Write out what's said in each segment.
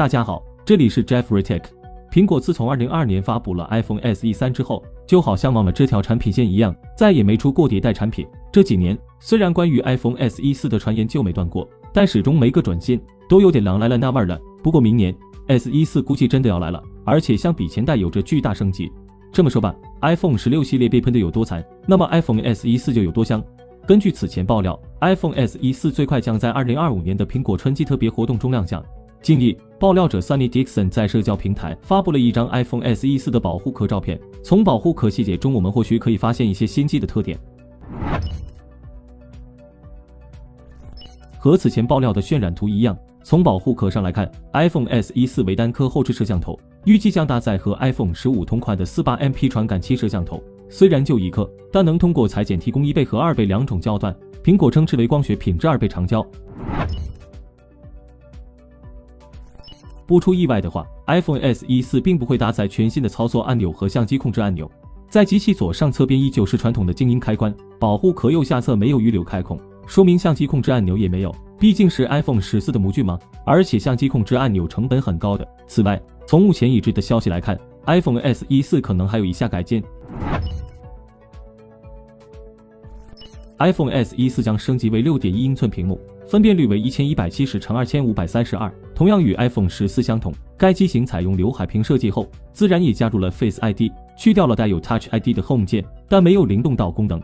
大家好，这里是 Jeffrey Tech。苹果自从2022年发布了 iPhone SE 3之后，就好像忘了这条产品线一样，再也没出过迭代产品。这几年，虽然关于 iPhone SE 4的传言就没断过，但始终没个准信，都有点狼来了那味儿了。不过明年 SE 4估计真的要来了，而且相比前代有着巨大升级。这么说吧 ，iPhone 16系列被喷的有多惨，那么 iPhone SE 4就有多香。根据此前爆料 ，iPhone SE 4最快将在2025年的苹果春季特别活动中亮相。近日，爆料者 Sunny Dixon 在社交平台发布了一张 iPhone SE 4的保护壳照片。从保护壳细节中，我们或许可以发现一些新机的特点。和此前爆料的渲染图一样，从保护壳上来看 ，iPhone SE 4为单颗后置摄像头，预计将搭载和 iPhone 15同款的 48MP 传感器摄像头。虽然就一颗，但能通过裁剪提供1倍和2倍两种焦段，苹果称之为光学品质2倍长焦。不出意外的话 ，iPhone SE 4并不会搭载全新的操作按钮和相机控制按钮，在机器左上侧边依旧是传统的静音开关，保护壳右下侧没有预留开孔，说明相机控制按钮也没有，毕竟是 iPhone 14的模具嘛，而且相机控制按钮成本很高的。此外，从目前已知的消息来看 ，iPhone SE 4可能还有以下改进。iPhone SE 4将升级为 6.1 英寸屏幕，分辨率为1170×2532，同样与 iPhone 14相同。该机型采用刘海屏设计后，自然也加入了 Face ID， 去掉了带有 Touch ID 的 Home 键，但没有灵动岛功能。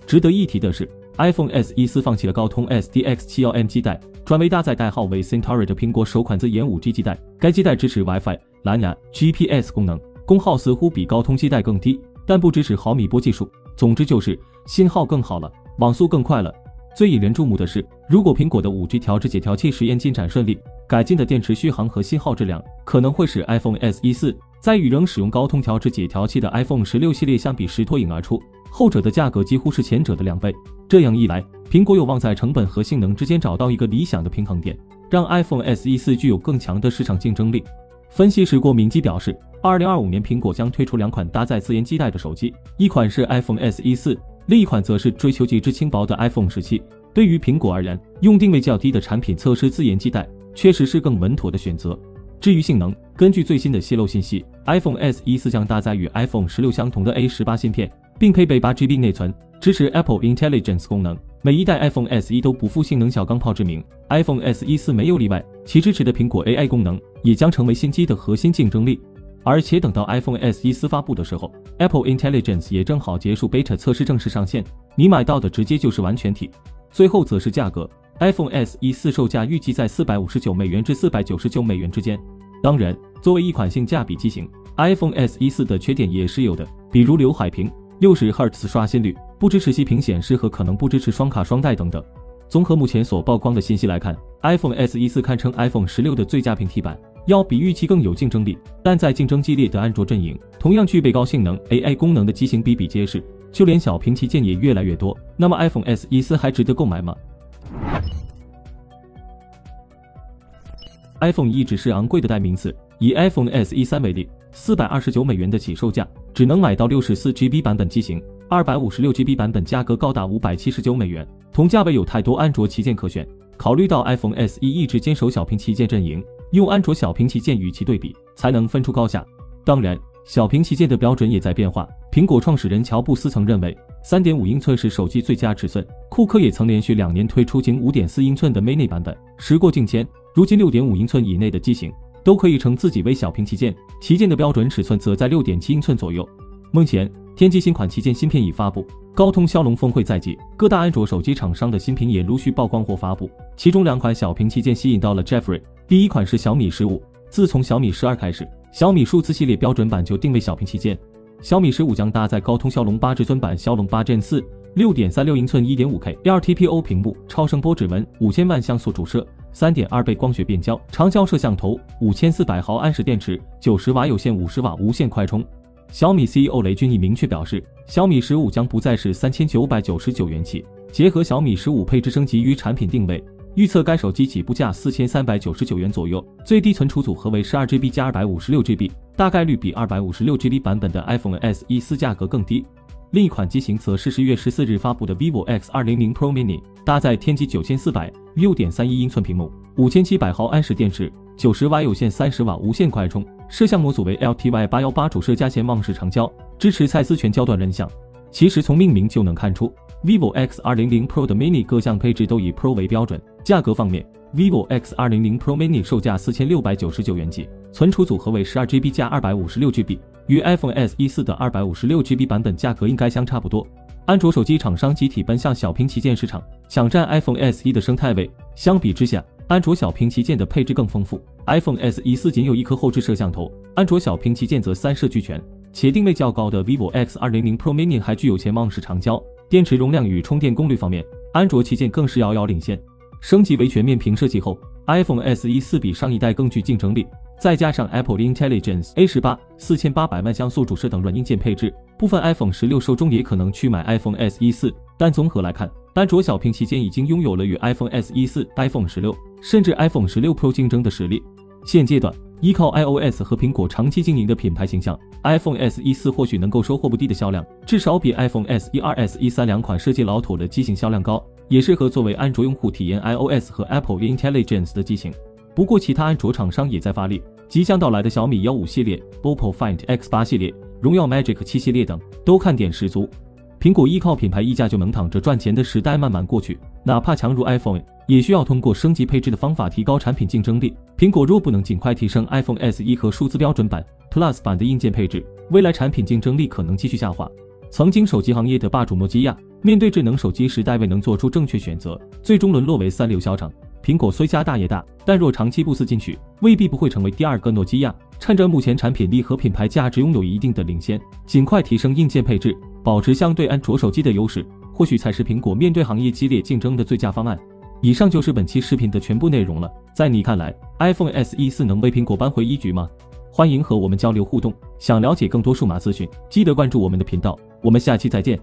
值得一提的是 ，iPhone SE 4放弃了高通 SDX71M 基带，转为搭载代号为 Centauri 的苹果首款自研5G 基带。该基带支持 WiFi、蓝牙、GPS 功能，功耗似乎比高通基带更低。但不支持毫米波技术，总之就是信号更好了，网速更快了。最引人注目的是，如果苹果的 5G 调制解调器实验进展顺利，改进的电池续航和信号质量可能会使 iPhone SE 4在与仍使用高通调制解调器的 iPhone 16系列相比时脱颖而出，后者的价格几乎是前者的2倍。这样一来，苹果有望在成本和性能之间找到一个理想的平衡点，让 iPhone SE 4具有更强的市场竞争力。分析师郭明基表示，2025年苹果将推出2款搭载自研基带的手机，一款是 iPhone SE 4，另一款则是追求极致轻薄的 iPhone 17。对于苹果而言，用定位较低的产品测试自研基带，确实是更稳妥的选择。至于性能，根据最新的泄露信息 ，iPhone SE 4将搭载与 iPhone 16相同的 A18 芯片，并配备8GB 内存，支持 Apple Intelligence 功能。每一代 iPhone SE 都不负性能小钢炮之名 ，iPhone SE 4没有例外，其支持的苹果 AI 功能也将成为新机的核心竞争力。而且等到 iPhone SE 4发布的时候 ，Apple Intelligence 也正好结束 Beta 测试正式上线，你买到的直接就是完全体。最后则是价格 ，iPhone SE 4售价预计在$459至$499之间。当然，作为一款性价比机型 ，iPhone SE 4的缺点也是有的，比如刘海屏、60Hz 刷新率、不支持息屏显示和可能不支持双卡双待等等。综合目前所曝光的信息来看 ，iPhone SE 4堪称 iPhone 16的最佳平替版，要比预期更有竞争力。但在竞争激烈的安卓阵营，同样具备高性能 AI 功能的机型比比皆是，就连小屏旗舰也越来越多。那么 iPhone SE 4还值得购买吗？ iPhone 一直是昂贵的代名词，以 iPhone SE 3为例，$429的起售价，只能买到 64GB 版本机型。256GB 版本价格高达$579，同价位有太多安卓旗舰可选。考虑到 iPhone SE 一直坚守小屏旗舰阵营，用安卓小屏旗舰与其对比，才能分出高下。当然，小屏旗舰的标准也在变化。苹果创始人乔布斯曾认为 3.5 英寸是手机最佳尺寸，库克也曾连续2年推出仅 5.4 英寸的 mini 版本。时过境迁，如今 6.5 英寸以内的机型都可以称自己为小屏旗舰，旗舰的标准尺寸则在 6.7 英寸左右。目前天玑新款旗舰芯片已发布，高通骁龙峰会在即，各大安卓手机厂商的新品也陆续曝光或发布。其中2款小屏旗舰吸引到了 Jeffrey， 第一款是小米15。自从小米12开始，小米数字系列标准版就定位小屏旗舰。小米15将搭载高通骁龙8至尊版骁龙8 Gen 4 6.36 英寸 1.5K LTPO 屏幕，超声波指纹，5000万像素主摄，3.2倍光学变焦，长焦摄像头，5400毫安时电池，90瓦有线50瓦无线快充。小米 CEO 雷军已明确表示，小米15将不再是3999元起，结合小米15配置升级与产品定位，预测该手机起步价4399元左右，最低存储组合为 12GB 加 256GB， 大概率比 256GB 版本的 iPhone SE 4价格更低。另一款机型则是10月14日发布的 vivo X200 Pro Mini， 搭载天玑9400、6.31英寸屏幕、5700毫安时电池、90W有线30W无线快充，摄像模组为 LTY818主摄加潜望式长焦，支持蔡司全焦段人像。其实从命名就能看出 ，vivo X200 Pro 的 Mini 各项配置都以 Pro 为标准。价格方面 ，vivo X200 Pro Mini 售价4699元起，存储组合为12GB 加 256GB， 与 iPhone SE4 的 256GB 版本价格应该相差不多。安卓手机厂商集体奔向小屏旗舰市场，抢占 iPhone SE 的生态位。相比之下，安卓小屏旗舰的配置更丰富。iPhone SE4 仅有一颗后置摄像头，安卓小屏旗舰则三摄俱全。且定位较高的 vivo X200 Pro Mini 还具有潜望式长焦，电池容量与充电功率方面，安卓旗舰更是遥遥领先。升级为全面屏设计后 ，iPhone SE4 比上一代更具竞争力。再加上 Apple Intelligence A18、4800万像素主摄等软硬件配置，部分 iPhone 16受众也可能去买 iPhone SE4。但综合来看，安卓小屏旗舰已经拥有了与 iPhone SE4、iPhone 16甚至 iPhone 16 Pro 竞争的实力。现阶段，依靠 iOS 和苹果长期经营的品牌形象 ，iPhone SE4 或许能够收获不低的销量，至少比 iPhone SE2、SE3 两款设计老土的机型销量高，也适合作为安卓用户体验 iOS 和 Apple Intelligence 的机型。不过，其他安卓厂商也在发力，即将到来的小米15系列、OPPO Find X8 系列、荣耀 Magic 7系列等，都看点十足。苹果依靠品牌溢价就能躺着赚钱的时代慢慢过去，哪怕强如 iPhone， 也需要通过升级配置的方法提高产品竞争力。苹果若不能尽快提升 iPhone SE 和数字标准版、Plus 版的硬件配置，未来产品竞争力可能继续下滑。曾经手机行业的霸主诺基亚，面对智能手机时代未能做出正确选择，最终沦落为三流销厂。苹果虽家大业大，但若长期不思进取，未必不会成为第二个诺基亚。趁着目前产品力和品牌价值拥有一定的领先，尽快提升硬件配置，保持相对安卓手机的优势，或许才是苹果面对行业激烈竞争的最佳方案。以上就是本期视频的全部内容了。在你看来 ，iPhone SE4 能为苹果扳回一局吗？欢迎和我们交流互动。想了解更多数码资讯，记得关注我们的频道。我们下期再见。